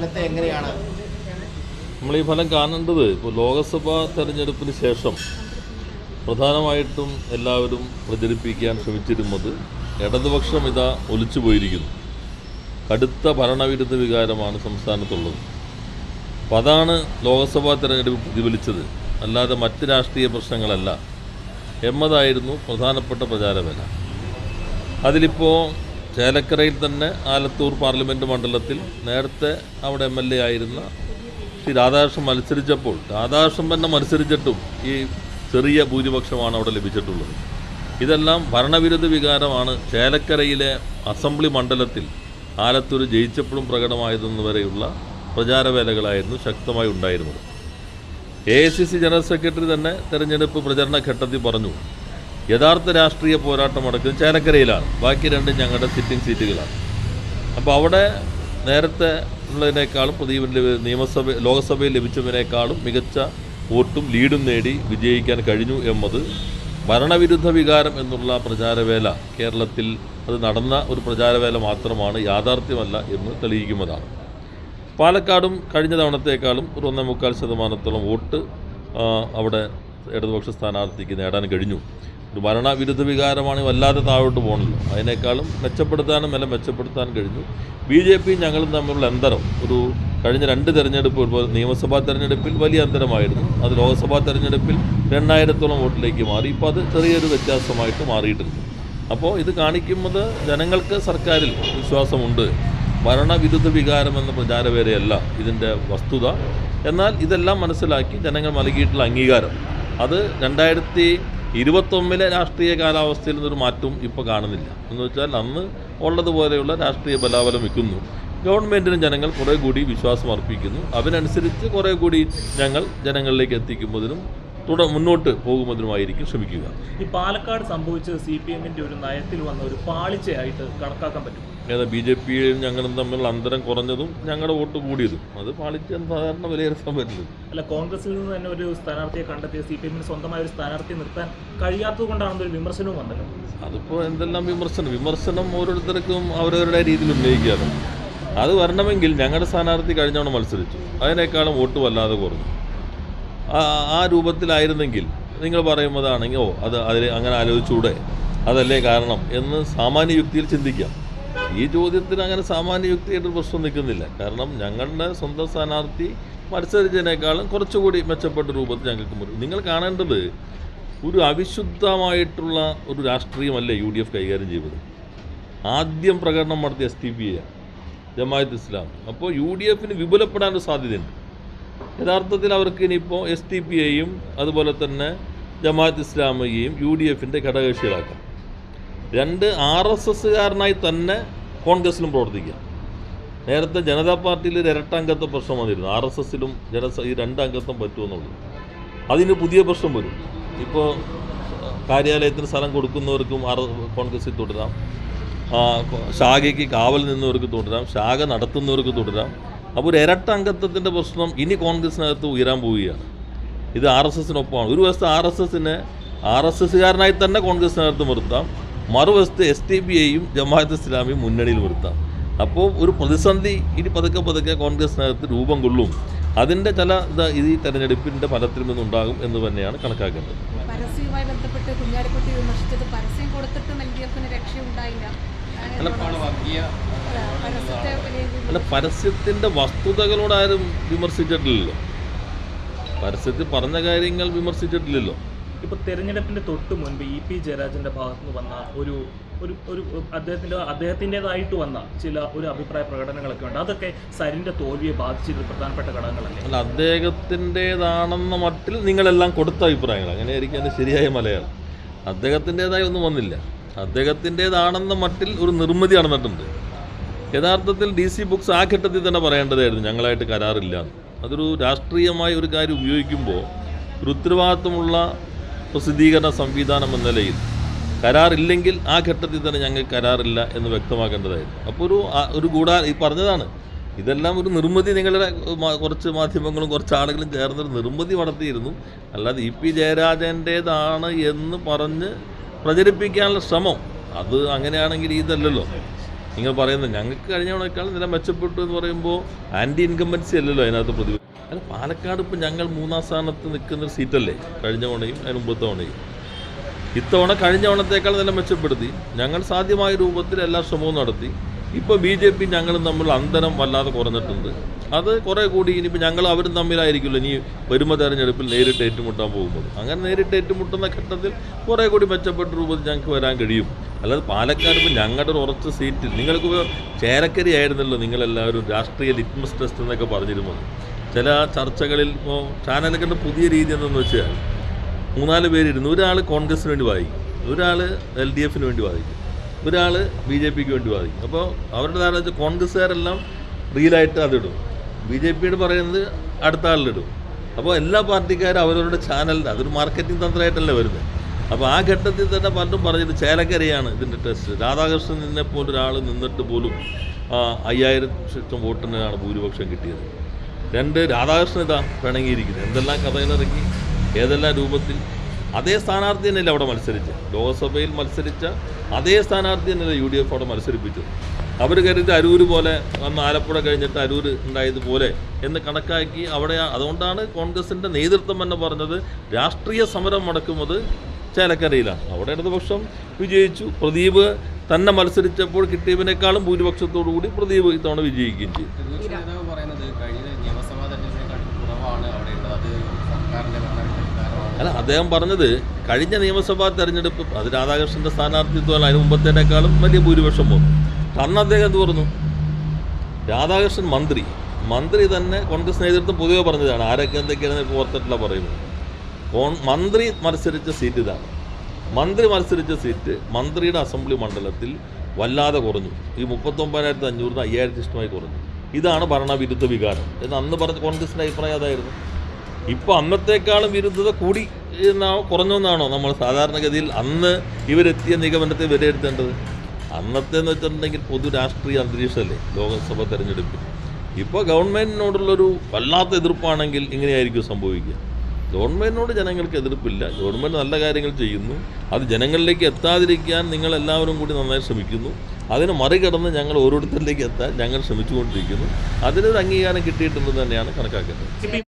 ഫലത്തെ എങ്ങനെയാണ് നമ്മൾ ഈ ഫലം കാണേണ്ടത്? ഇപ്പോൾ ലോക്സഭാ തെരഞ്ഞെടുപ്പിന് ശേഷം പ്രധാനമായിട്ടും എല്ലാവരും പ്രചരിപ്പിക്കാൻ ശ്രമിച്ചിരുന്നത് ഇടതുപക്ഷം ഇതാ ഒലിച്ചു പോയിരിക്കുന്നു, കടുത്ത ഭരണവിരുദ്ധ വികാരമാണ് സംസ്ഥാനത്തുള്ളത്. അപ്പോൾ അതാണ് ലോക്സഭാ തെരഞ്ഞെടുപ്പ് പ്രതിഫലിച്ചത്, അല്ലാതെ മറ്റ് രാഷ്ട്രീയ പ്രശ്നങ്ങളല്ല എന്നതായിരുന്നു പ്രധാനപ്പെട്ട പ്രചാരവേല. അതിലിപ്പോൾ ചേലക്കരയിൽ തന്നെ ആലത്തൂർ പാർലമെൻറ്റ് മണ്ഡലത്തിൽ നേരത്തെ അവിടെ MLA ആയിരുന്ന ശ്രീ രാധാകൃഷ്ണൻ മത്സരിച്ചപ്പോൾ രാധാകൃഷ്ണൻ തന്നെ മത്സരിച്ചിട്ടും ഈ ചെറിയ ഭൂരിപക്ഷമാണ് അവിടെ ലഭിച്ചിട്ടുള്ളത്. ഇതെല്ലാം ഭരണവിരുദ്ധ വികാരമാണ് ചേലക്കരയിലെ അസംബ്ലി മണ്ഡലത്തിൽ ആലത്തൂർ ജയിച്ചപ്പോഴും പ്രകടമായതെന്ന് വരെയുള്ള പ്രചാരവേലകളായിരുന്നു ശക്തമായി ഉണ്ടായിരുന്നത്. AICC ജനറൽ സെക്രട്ടറി തന്നെ തെരഞ്ഞെടുപ്പ് പ്രചരണ ഘട്ടത്തിൽ പറഞ്ഞു, യഥാർത്ഥ രാഷ്ട്രീയ പോരാട്ടം നടക്കുന്നത് ചേലക്കരയിലാണ്, ബാക്കി രണ്ടും ഞങ്ങളുടെ സിറ്റിംഗ് സീറ്റുകളാണ്. അപ്പോൾ അവിടെ നേരത്തെ ഉള്ളതിനേക്കാളും ലോക്സഭയിൽ ലഭിച്ചതിനേക്കാളും മികച്ച വോട്ടും ലീഡും നേടി വിജയിക്കാൻ കഴിഞ്ഞു എന്നത് ഭരണവിരുദ്ധ വികാരം എന്നുള്ള പ്രചാരവേല കേരളത്തിൽ അത് നടന്ന ഒരു പ്രചാരവേല മാത്രമാണ്, യാഥാർത്ഥ്യമല്ല എന്ന് തെളിയിക്കുന്നതാണ്. പാലക്കാടും കഴിഞ്ഞ തവണത്തേക്കാളും ഒരു 1.25% വോട്ട് അവിടെ ഇടതുപക്ഷ സ്ഥാനാർത്ഥിക്ക് നേടാൻ കഴിഞ്ഞു. ഒരു ഭരണവിരുദ്ധ വികാരമാണ് വല്ലാതെ താഴോട്ട് പോകണല്ലോ, അതിനേക്കാളും മെച്ചപ്പെടുത്താൻ കഴിഞ്ഞു. BJP ഞങ്ങളും തമ്മിലുള്ള അന്തരം ഒരു കഴിഞ്ഞ 2 തെരഞ്ഞെടുപ്പ്, നിയമസഭാ തെരഞ്ഞെടുപ്പിൽ വലിയ അന്തരമായിരുന്നു, അത് ലോക്സഭാ തെരഞ്ഞെടുപ്പിൽ 2000-ഓളം വോട്ടിലേക്ക് മാറി. ഇപ്പോൾ അത് ചെറിയൊരു വ്യത്യാസമായിട്ട് മാറിയിട്ടുണ്ട്. അപ്പോൾ ഇത് കാണിക്കുന്നത് ജനങ്ങൾക്ക് സർക്കാരിൽ വിശ്വാസമുണ്ട്, ഭരണവിരുദ്ധ വികാരം എന്ന പ്രചാരവേലയല്ല ഇതിൻ്റെ വസ്തുത. എന്നാൽ ഇതെല്ലാം മനസ്സിലാക്കി ജനങ്ങൾ നൽകിയിട്ടുള്ള അംഗീകാരം അത് 2021 രാഷ്ട്രീയ കാലാവസ്ഥയിൽ നിന്നൊരു മാറ്റവും ഇപ്പോൾ കാണുന്നില്ല. എന്ന് വെച്ചാൽ അന്ന് ഉള്ളതുപോലെയുള്ള രാഷ്ട്രീയ ബലാബലം വയ്ക്കുന്നു. ഗവൺമെൻറ്റിനും ജനങ്ങൾ കുറേ കൂടി വിശ്വാസം അർപ്പിക്കുന്നു. അതിനനുസരിച്ച് കുറേ കൂടി ഞങ്ങൾ ജനങ്ങളിലേക്ക് എത്തിക്കുന്നതിനും മുന്നോട്ട് പോകുന്നതിനുമായിരിക്കും ശ്രമിക്കുക. ഈ പാലക്കാട് സംഭവിച്ചത് CPM-ൻ്റെ ഒരു നയത്തിൽ വന്ന ഒരു പാളിച്ചയായിട്ട് കണക്കാക്കാൻ പറ്റും. BJPയും ഞങ്ങളും തമ്മിലുള്ള അന്തരം കുറഞ്ഞതും ഞങ്ങളുടെ വോട്ട് കൂടിയതും അത് പാളിച്ചെന്ന് സാധാരണ വിലയിരുത്താൻ പറ്റില്ല. അല്ല, കോൺഗ്രസിൽ നിന്ന് തന്നെ ഒരു സ്ഥാനാർത്ഥിയെ കണ്ടെത്തിയ CPM-ന് സ്വന്തമായ ഒരു സ്ഥാനാർത്ഥിയെ നിർത്താൻ കഴിയാത്തത് കൊണ്ടാണെന്നൊരു വിമർശനവും വന്നല്ലോ. അതിപ്പോൾ എന്തെല്ലാം വിമർശനം ഓരോരുത്തർക്കും അവരവരുടെ രീതിയിൽ ഉന്നയിക്കാറ്. അത് വരണമെങ്കിൽ ഞങ്ങളുടെ സ്ഥാനാർത്ഥി കഴിഞ്ഞവണ മത്സരിച്ചു, അതിനേക്കാളും വോട്ട് വല്ലാതെ കുറഞ്ഞു. ആ രൂപത്തിലായിരുന്നെങ്കിൽ നിങ്ങൾ പറയുന്നതാണെങ്കിൽ അതിൽ അങ്ങനെ ആലോചിച്ചൂടെ, അതല്ലേ കാരണം എന്ന് സാമാന്യ യുക്തിയിൽ ചിന്തിക്കാം. ഈ ചോദ്യത്തിന് അങ്ങനെ സാമാന്യ യുക്തിയായിട്ടൊരു പ്രശ്നം നിൽക്കുന്നില്ല. കാരണം ഞങ്ങളുടെ സ്വന്തം സ്ഥാനാർത്ഥി മത്സരിച്ചതിനേക്കാളും കുറച്ചുകൂടി മെച്ചപ്പെട്ട രൂപത്തിൽ ഞങ്ങൾക്ക് നിങ്ങൾ കാണേണ്ടത് ഒരു അവിശുദ്ധമായിട്ടുള്ള ഒരു രാഷ്ട്രീയമല്ല UDF കൈകാര്യം ചെയ്തത്. ആദ്യം പ്രകടനം നടത്തിയ STPA, ജമാഅത്ത് ഇസ്ലാമി. അപ്പോൾ UDFന് വിപുലപ്പെടാനൊരു സാധ്യതയുണ്ട്. യഥാർത്ഥത്തിൽ അവർക്ക് ഇനിയിപ്പോൾ STPയെയും അതുപോലെ തന്നെ ജമാഅത്ത് ഇസ്ലാമിയെയും UDFൻ്റെ ഘടകകക്ഷികളാക്കാം. 2 RSSകാരനായി തന്നെ കോൺഗ്രസിലും പ്രവർത്തിക്കാം. നേരത്തെ ജനതാ പാർട്ടിയിൽ ഒരു ഇരട്ടംഗത്വ പ്രശ്നം വന്നിരുന്നു. RSSലും ഈ 2 അംഗത്വം പറ്റുമെന്നുള്ളൂ. അതിന് പുതിയ പ്രശ്നം വരും. ഇപ്പോൾ കാര്യാലയത്തിന് സ്ഥലം കൊടുക്കുന്നവർക്കും കോൺഗ്രസിൽ തുടരാം, ശാഖയ്ക്ക് കാവൽ നിന്നവർക്ക് തുടരാം, ശാഖ നടത്തുന്നവർക്ക് തുടരാം. അപ്പോൾ ഒരു ഇരട്ട അംഗത്വത്തിൻ്റെ പ്രശ്നം ഇനി കോൺഗ്രസിനകത്ത് ഉയരാൻ പോവുകയാണ്. ഇത് RSSനൊപ്പമാണ്. ഒരു വശത്ത് RSSകാരനായി തന്നെ കോൺഗ്രസിനകത്ത് നിർത്താം, മറുവശത്ത് STPയെയും ജമാഅത്ത് ഇസ്ലാമിയും മുന്നണിയിൽ നിർത്താം. അപ്പോൾ ഒരു പ്രതിസന്ധി ഇനി പതുക്കെ കോൺഗ്രസിനകത്ത് രൂപം കൊള്ളും. അതിൻ്റെ ചില ഈ തെരഞ്ഞെടുപ്പിൻ്റെ ഫലത്തിൽ നിന്നുണ്ടാകും എന്ന് തന്നെയാണ് കണക്കാക്കേണ്ടത്. പരസ്യവുമായി ബന്ധപ്പെട്ട് കുഞ്ഞാലിക്കുട്ടി വിമർശിച്ചത് പരസ്യം കൊടുത്തിട്ടും LDFന് രക്ഷയുണ്ടായില്ല. അല്ല, പരസ്യത്തിൻ്റെ വസ്തുതകളോട് ആരും വിമർശിച്ചിട്ടില്ലല്ലോ, പരസ്യത്തിൽ പറഞ്ഞ കാര്യങ്ങൾ വിമർശിച്ചിട്ടില്ലല്ലോ. ഇപ്പോൾ തെരഞ്ഞെടുപ്പിൻ്റെ തൊട്ട് മുൻപ് EP ജയരാജൻ്റെ ഭാഗത്തുനിന്ന് വന്ന ഒരു അദ്ദേഹത്തിൻ്റെതായിട്ട് വന്ന ഒരു അഭിപ്രായ പ്രകടനങ്ങളൊക്കെ ഉണ്ട്. അതൊക്കെ സരിൻ്റെ തോൽവിയെ ബാധിച്ചിട്ട് പ്രധാനപ്പെട്ട ഘടകങ്ങളല്ലേ? അല്ല, അദ്ദേഹത്തിൻ്റേതാണെന്ന മട്ടിൽ നിങ്ങളെല്ലാം കൊടുത്ത അഭിപ്രായങ്ങൾ അങ്ങനെയായിരിക്കും അതിൻ്റെ ശരിയായ മലയാളം. അദ്ദേഹത്തിൻ്റേതായി ഒന്നും വന്നില്ല. അദ്ദേഹത്തിൻ്റേതാണെന്ന മട്ടിൽ ഒരു നിർമ്മിതി നടന്നിട്ടുണ്ട്. യഥാർത്ഥത്തിൽ DC ബുക്സ് ആ ഘട്ടത്തിൽ തന്നെ പറയേണ്ടതായിരുന്നു ഞങ്ങളായിട്ട് കരാറില്ല. അതൊരു രാഷ്ട്രീയമായ ഒരു കാര്യം ഉപയോഗിക്കുമ്പോൾ ഒരു ഉത്തരവാദിത്വമുള്ള പ്രസിദ്ധീകരണ സംവിധാനം എന്ന നിലയിൽ കരാറില്ലെങ്കിൽ ആ ഘട്ടത്തിൽ തന്നെ ഞങ്ങൾക്ക് കരാറില്ല എന്ന് വ്യക്തമാക്കേണ്ടതായിരുന്നു. അപ്പോൾ ഒരു ഈ പറഞ്ഞതാണ്, ഇതെല്ലാം ഒരു നിർമ്മിതി, നിങ്ങളുടെ കുറച്ച് മാധ്യമങ്ങളും കുറച്ച് ആളുകളും ചേർന്നൊരു നിർമ്മിതി നടത്തിയിരുന്നു. അല്ലാതെ EP ജയരാജൻ്റേതാണ് എന്ന് പറഞ്ഞ് പ്രചരിപ്പിക്കാനുള്ള ശ്രമം അത് അങ്ങനെയാണെങ്കിൽ ഇതല്ലല്ലോ. നിങ്ങൾ പറയുന്നത് ഞങ്ങൾക്ക് കഴിഞ്ഞ തവണയേക്കാൾ നില മെച്ചപ്പെട്ടു എന്ന് പറയുമ്പോൾ ആൻറ്റി ഇൻകംബൻസി അല്ലല്ലോ അതിനകത്ത് പ്രതിഫലം. അല്ല, പാലക്കാട് ഇപ്പോൾ ഞങ്ങൾ 3-ാം സ്ഥാനത്ത് നിൽക്കുന്ന സീറ്റല്ലേ കഴിഞ്ഞ തവണയും അതിന് മുമ്പത്തെ തവണയും. ഇത്തവണ കഴിഞ്ഞ തവണത്തേക്കാൾ നില മെച്ചപ്പെടുത്തി. ഞങ്ങൾ സാധ്യമായ രൂപത്തിൽ എല്ലാ ശ്രമവും നടത്തി. ഇപ്പോൾ BJP ഞങ്ങളും തമ്മിൽ അന്തരം വല്ലാതെ കുറഞ്ഞിട്ടുണ്ട്. അത് കുറേ കൂടി ഇനിയിപ്പോൾ ഞങ്ങൾ അവരും തമ്മിലായിരിക്കുമല്ലോ ഇനി വരുന്ന തെരഞ്ഞെടുപ്പിൽ നേരിട്ട് ഏറ്റുമുട്ടാൻ പോകുമ്പോൾ. അങ്ങനെ നേരിട്ട് ഏറ്റുമുട്ടുന്ന ഘട്ടത്തിൽ കുറേ കൂടി മെച്ചപ്പെട്ട രൂപത്തിൽ ഞങ്ങൾക്ക് വരാൻ കഴിയും. അല്ലാതെ പാലക്കാട് ഇപ്പോൾ ഞങ്ങളുടെ ഒരു ഉറച്ച സീറ്റിൽ നിങ്ങൾക്ക് ചേരക്കരി ആയിരുന്നല്ലോ നിങ്ങളെല്ലാവരും രാഷ്ട്രീയ ലിറ്റ്മസ് ടെസ്റ്റ് എന്നൊക്കെ പറഞ്ഞിരുന്നത്. ചില ചർച്ചകളിൽ ഇപ്പോൾ ചാനലുകളുടെ പുതിയ രീതി എന്തെന്ന് വെച്ചാൽ 3-4 പേരിരുന്നു. ഒരാൾ കോൺഗ്രസിന് വേണ്ടി വാദിക്കും, ഒരാൾ LDFന് വേണ്ടി വാദിക്കും, ഒരാൾ BJPക്ക് വേണ്ടി വാദിക്കും. അപ്പോൾ അവരുടെ ധാരണ വെച്ചാൽ കോൺഗ്രസ്സുകാരെല്ലാം റിയലായിട്ട് അതിടും, BJPയോട് പറയുന്നത് അടുത്ത ആളിലിടും. അപ്പോൾ എല്ലാ പാർട്ടിക്കാരും അവരവരുടെ ചാനലിൽ അതൊരു മാർക്കറ്റിംഗ് തന്ത്രമായിട്ടല്ലേ വരുന്നത്. അപ്പോൾ ആ ഘട്ടത്തിൽ തന്നെ പലരും പറഞ്ഞിട്ട് ചേലക്കരയാണ് ഇതിൻ്റെ ടെസ്റ്റ്. രാധാകൃഷ്ണൻ നിന്നെപ്പോലൊരാൾ നിന്നിട്ട് പോലും 5000 വോട്ടിനാണ് ഭൂരിപക്ഷം കിട്ടിയത്. 2 രാധാകൃഷ്ണൻ ഇതാ പിണങ്ങിയിരിക്കുന്നത്. എന്തെല്ലാം കഥകളിറങ്ങി ഏതെല്ലാം രൂപത്തിൽ. അതേ സ്ഥാനാർത്ഥി തന്നെയല്ലേ അവിടെ മത്സരിച്ച്, ലോക്സഭയിൽ മത്സരിച്ച അതേ സ്ഥാനാർത്ഥി തന്നെയല്ലേ UDF അവിടെ മത്സരിപ്പിച്ചത്. അവർ കരുതി അരൂര് പോലെ അന്ന് ആലപ്പുഴ കഴിഞ്ഞിട്ട് അരൂര് ഉണ്ടായതുപോലെ എന്ന് കണക്കാക്കി അവിടെ. അതുകൊണ്ടാണ് കോൺഗ്രസിൻ്റെ നേതൃത്വം തന്നെ പറഞ്ഞത് രാഷ്ട്രീയ സമരം നടക്കുന്നത് ചേലക്കരയിലാണ്. അവിടെ ഇടതുപക്ഷം വിജയിച്ചു. പ്രദീപ് തന്നെ മത്സരിച്ചപ്പോൾ കിട്ടിയതിനേക്കാളും ഭൂരിപക്ഷത്തോടു കൂടി പ്രദീപ് ഇത്തവണ വിജയിക്കുകയും ചെയ്തു. അല്ല, അദ്ദേഹം പറഞ്ഞത് കഴിഞ്ഞ നിയമസഭാ തെരഞ്ഞെടുപ്പ് അത് രാധാകൃഷ്ണൻ്റെ സ്ഥാനാർത്ഥിത്വം അതിന് മുമ്പത്തേക്കാളും വലിയ ഭൂരിപക്ഷം വന്നു. അന്ന് അദ്ദേഹം എന്ത് പറഞ്ഞു? രാധാകൃഷ്ണൻ മന്ത്രി തന്നെ കോൺഗ്രസ് നേതൃത്വം പൊതുവെ പറഞ്ഞതാണ്. ആരൊക്കെ എന്തൊക്കെയാണ് ഇപ്പോൾ ഓർത്തിട്ടില്ല പറയുന്നത്. മന്ത്രി മത്സരിച്ച സീറ്റ് ഇതാണ്. മന്ത്രി മത്സരിച്ച സീറ്റ് മന്ത്രിയുടെ അസംബ്ലി മണ്ഡലത്തിൽ വല്ലാതെ കുറഞ്ഞു. ഈ 39,500 5000 ഇഷ്ടമായി കുറഞ്ഞു. ഇതാണ് ഭരണവിരുദ്ധ വികാരം എന്ന് അന്ന് പറഞ്ഞ കോൺഗ്രസിൻ്റെ അഭിപ്രായം അതായിരുന്നു. ഇപ്പോൾ അന്നത്തേക്കാളും വിരുദ്ധത കൂടി കുറഞ്ഞു എന്നാണോ നമ്മൾ സാധാരണഗതിയിൽ അന്ന് ഇവരെത്തിയ നിഗമനത്തെ വിലയിരുത്തേണ്ടത്? അന്നത്തേന്ന് വെച്ചിട്ടുണ്ടെങ്കിൽ പൊതു രാഷ്ട്രീയ അന്തരീക്ഷമല്ലേ ലോക്സഭ തെരഞ്ഞെടുപ്പിൽ. ഇപ്പോൾ ഗവൺമെൻറ്റിനോടുള്ളൊരു വല്ലാത്ത എതിർപ്പാണെങ്കിൽ ഇങ്ങനെയായിരിക്കും സംഭവിക്കുക. ഗവൺമെൻറ്റിനോട് ജനങ്ങൾക്ക് എതിർപ്പില്ല. ഗവൺമെൻറ് നല്ല കാര്യങ്ങൾ ചെയ്യുന്നു. അത് ജനങ്ങളിലേക്ക് എത്താതിരിക്കാൻ നിങ്ങളെല്ലാവരും കൂടി നന്നായി ശ്രമിക്കുന്നു. അതിന് മറികടന്ന് ഞങ്ങൾ ഓരോരുത്തരിലേക്ക് എത്താൻ ഞങ്ങൾ ശ്രമിച്ചുകൊണ്ടിരിക്കുന്നു. അതിനൊരു അംഗീകാരം കിട്ടിയിട്ടുണ്ടെന്ന് തന്നെയാണ് കണക്കാക്കുന്നത്.